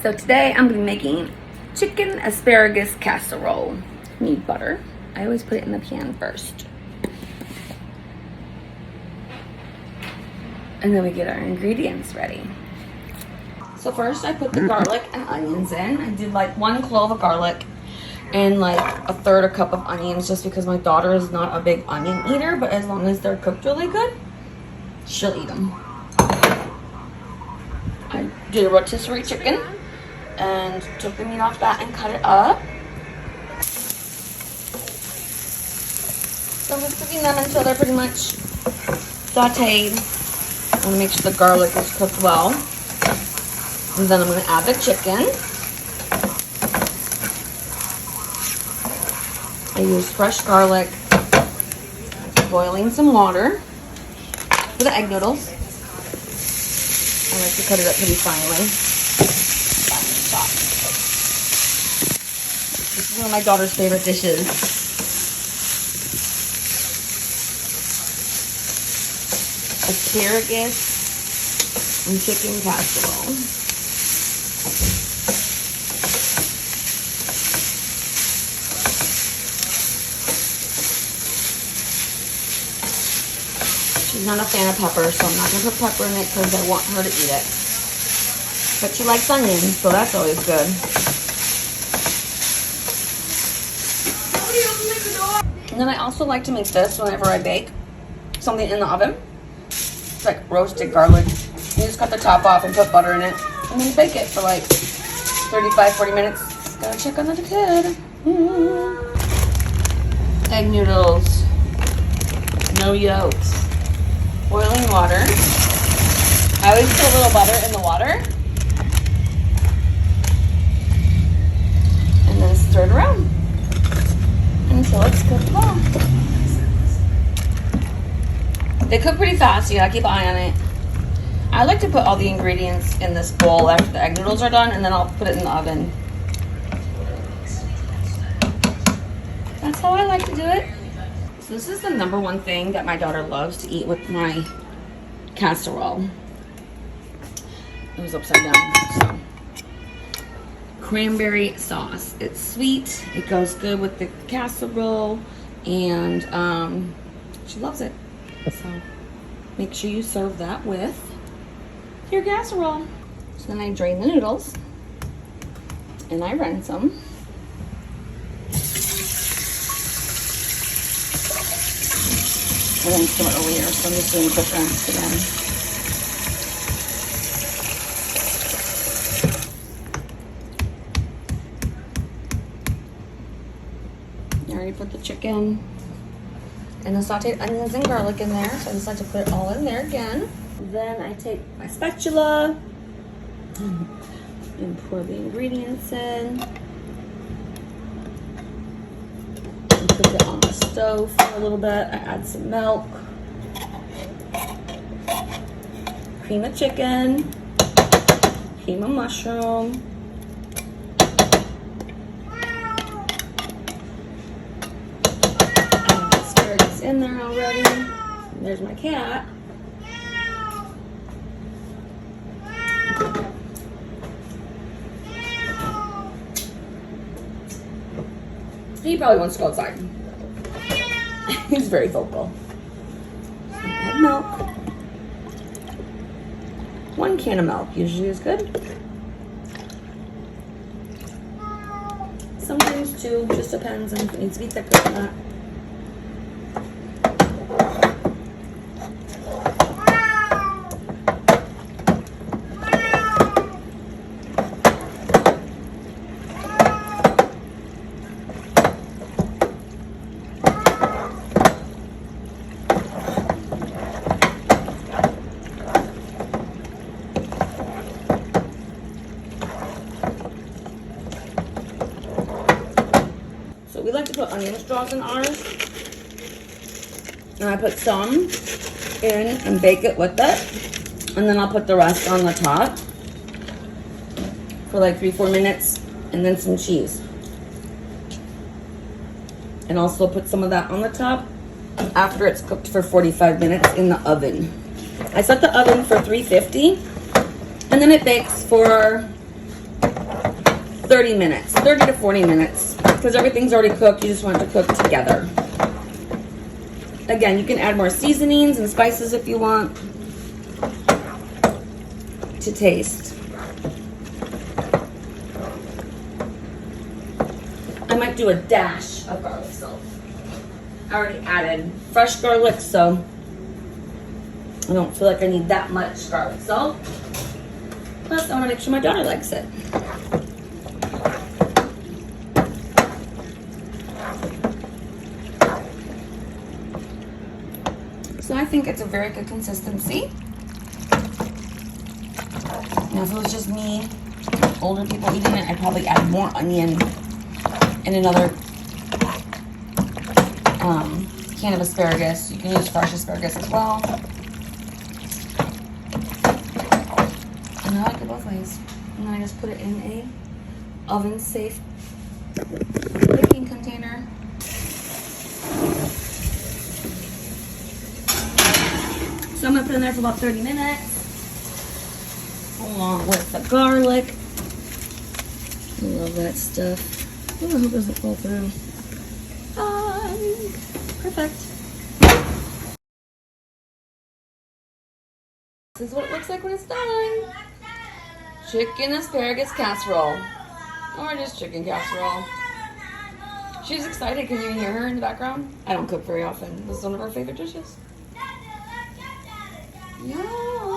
So today I'm going to be making chicken asparagus casserole. Need butter. I always put it in the pan first. And then we get our ingredients ready. So first I put the garlic and onions in. I did like 1 clove of garlic and like 1/3 cup of onions just because my daughter is not a big onion eater, but as long as they're cooked really good, she'll eat them. I did a rotisserie chicken and took the meat off that and cut it up. So I'm just cooking them until they're pretty much sauteed. I'm gonna make sure the garlic is cooked well. And then I'm gonna add the chicken. I use fresh garlic, boiling some water for the egg noodles. I like to cut it up pretty finely. This is one of my daughter's favorite dishes. Asparagus and chicken casserole. She's not a fan of pepper, so I'm not going to put pepper in it because I want her to eat it. But she likes onions, so that's always good. And then I also like to make this whenever I bake something in the oven. It's like roasted garlic. You just cut the top off and put butter in it. And then bake it for like 35-40 minutes. Gotta check on the kid. Egg noodles. No yolks. Boiling water. I always put a little butter in the water. And then stir it around until it's cooked well. They cook pretty fast, so you gotta keep an eye on it. I like to put all the ingredients in this bowl after the egg noodles are done, and then I'll put it in the oven. That's how I like to do it. So this is the #1 thing that my daughter loves to eat with my casserole. It was upside down. So, cranberry sauce. It's sweet. It goes good with the casserole, and she loves it. So make sure you serve that with your casserole. So then I drain the noodles and I rinse them. I rinsed them earlier, so I'm just doing a quick rinse again. I already put the chicken and the sauteed onions and garlic in there, so I just like to put it all in there again. Then I take my spatula and pour the ingredients in. And cook it on the stove for a little bit. I add some milk, cream of chicken, cream of mushroom, asparagus in there already. There's my cat. He probably wants to go outside. He's very vocal. Add milk. 1 can of milk usually is good. Sometimes 2, just depends on if it needs to be thicker or not. We like to put onion straws in ours. And I put some in and bake it with it. And then I'll put the rest on the top for like 3-4 minutes. And then some cheese. And also put some of that on the top after it's cooked for 45 minutes in the oven. I set the oven for 350. And then it bakes for 30 minutes, 30 to 40 minutes, because everything's already cooked. You just want it to cook together. Again, you can add more seasonings and spices if you want to taste. I might do a dash of garlic salt. I already added fresh garlic, so I don't feel like I need that much garlic salt. Plus, I want to make sure my daughter likes it. So I think it's a very good consistency. Now, if it was just me, older people eating it, I'd probably add more onion and another can of asparagus. You can use fresh asparagus as well. And I like it both ways. And then I just put it in a oven-safe baking container. So I'm gonna put it in there for about 30 minutes, along with the garlic. I love that stuff. Oh, I hope it doesn't fall through. Perfect. This is what it looks like when it's done. Chicken asparagus casserole. Or just chicken casserole. She's excited. Can you hear her in the background? I don't cook very often. This is one of our favorite dishes. Yeah.